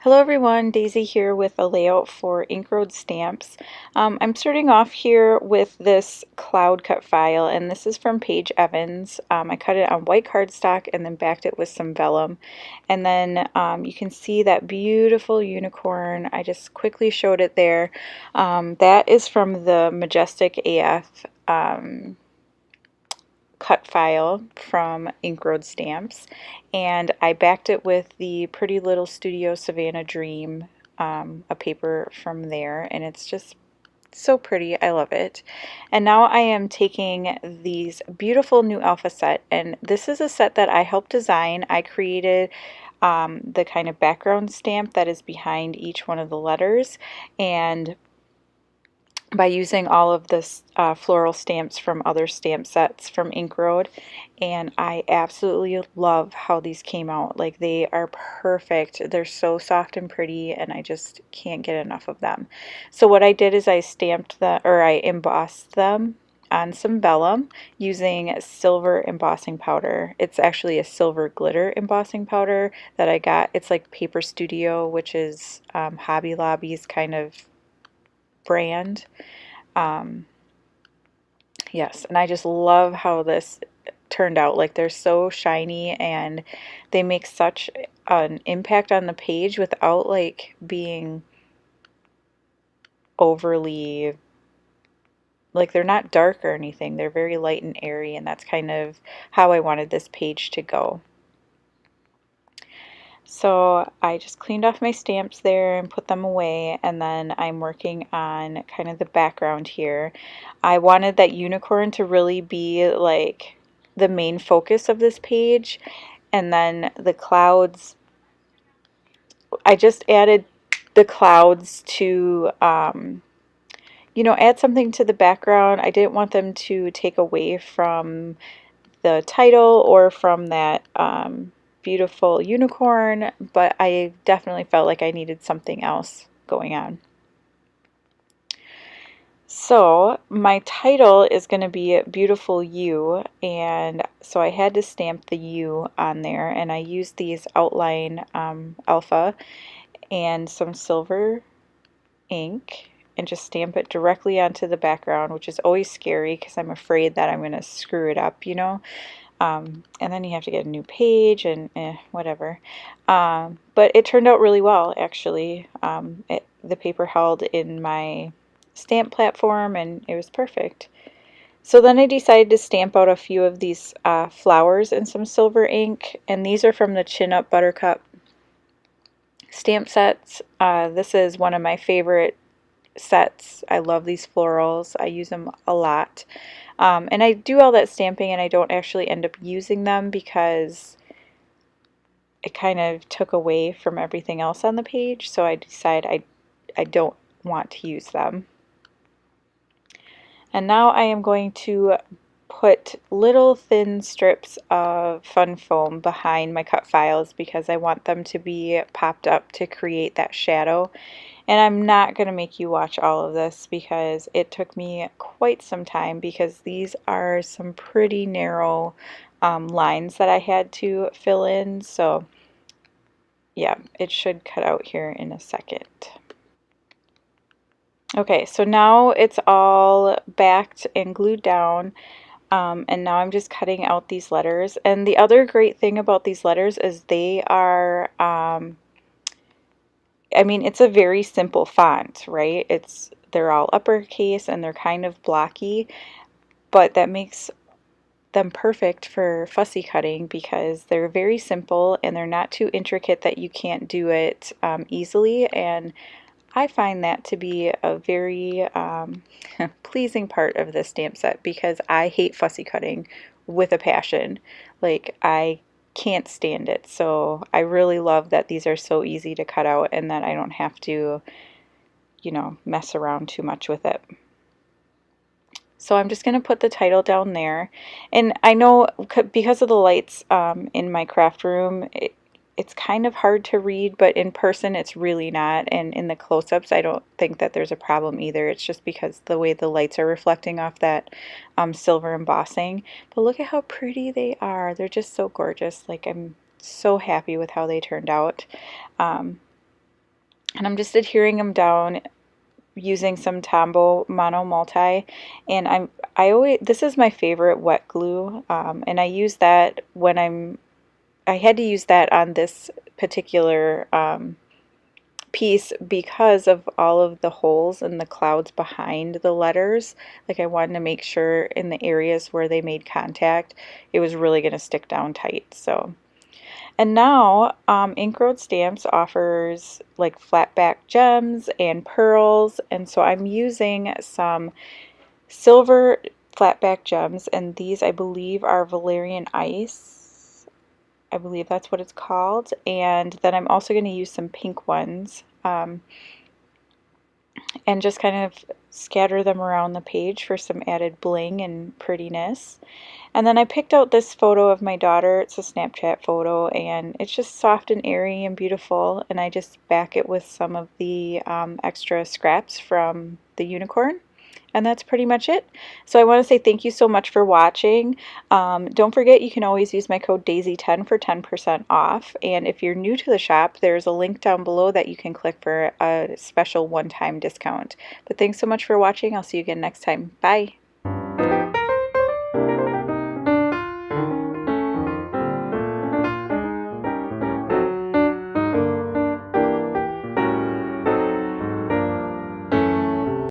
Hello everyone, Daisy here with a layout for Ink Road stamps. I'm starting off here with this cloud cut file, and this is from Paige Evans. I cut it on white cardstock and then backed it with some vellum. And then you can see that beautiful unicorn. I just quickly showed it there. That is from the Majestic AF cut file from Ink Road Stamps, and I backed it with the Pretty Little Studio Savannah Dream, a paper from there, and it's just so pretty. I love it. And now I am taking these beautiful new alpha set, and this is a set that I helped design. I created the kind of background stamp that is behind each one of the letters, and by using all of this floral stamps from other stamp sets from Ink Road, and I absolutely love how these came out. Like, they are perfect. They're so soft and pretty, and I just can't get enough of them. So what I did is I embossed them on some vellum using silver embossing powder. It's actually a silver glitter embossing powder that I got. It's like Paper Studio, which is Hobby Lobby's kind of brand. Um, yes, and I just love how this turned out. Like, they're so shiny and they make such an impact on the page without like being overly, like, they're not dark or anything. They're very light and airy, and that's kind of how I wanted this page to go. So I just cleaned off my stamps there and put them away, and then I'm working on kind of the background here. I wanted that unicorn to really be like the main focus of this page, and then the clouds, I just added the clouds to add something to the background. I didn't want them to take away from the title or from that beautiful unicorn, but I definitely felt like I needed something else going on. So my title is going to be Beautiful You, and so I had to stamp the U on there, and I used these outline alpha and some silver ink and just stamp it directly onto the background, which is always scary because I'm afraid that I'm going to screw it up, you know. And then you have to get a new page and whatever. But it turned out really well, actually. The paper held in my stamp platform and it was perfect. So then I decided to stamp out a few of these flowers in some silver ink, and these are from the Chin Up Buttercup stamp sets. This is one of my favorite sets. I love these florals. I use them a lot. And I do all that stamping and I don't actually end up using them because it kind of took away from everything else on the page, so I decided I don't want to use them. And now I am going to put little thin strips of fun foam behind my cut files because I want them to be popped up to create that shadow. And I'm not going to make you watch all of this because it took me quite some time, because these are some pretty narrow lines that I had to fill in. So yeah, it should cut out here in a second. Okay, so now it's all backed and glued down. And now I'm just cutting out these letters. And the other great thing about these letters is they are, I mean, it's a very simple font, right? They're all uppercase and they're kind of blocky, but that makes them perfect for fussy cutting because they're very simple and they're not too intricate that you can't do it easily. And I find that to be a very pleasing part of this stamp set because I hate fussy cutting with a passion. Like, I can't stand it. So I really love that these are so easy to cut out and that I don't have to, mess around too much with it. So I'm just going to put the title down there. And I know because of the lights in my craft room, it's kind of hard to read, but in person it's really not. And in the close-ups, I don't think that there's a problem either. It's just because the way the lights are reflecting off that silver embossing. But look at how pretty they are. They're just so gorgeous. Like, I'm so happy with how they turned out. And I'm just adhering them down using some Tombow Mono Multi, and I always, this is my favorite wet glue, and I use that when I had to use that on this particular piece because of all of the holes and the clouds behind the letters. Like I wanted to make sure in the areas where they made contact, it was really going to stick down tight. So, and now Ink Road Stamps offers like flat back gems and pearls, and so I'm using some silver flat back gems, and these I believe are Valerian Ice. I believe that's what it's called. And then I'm also going to use some pink ones. And just kind of scatter them around the page for some added bling and prettiness. And then I picked out this photo of my daughter. It's a Snapchat photo, and it's just soft and airy and beautiful. And I just back it with some of the extra scraps from the unicorn. And that's pretty much it. So I want to say thank you so much for watching. Don't forget you can always use my code DAISY10 for 10% off. And if you're new to the shop, there's a link down below that you can click for a special one-time discount. But thanks so much for watching. I'll see you again next time. Bye.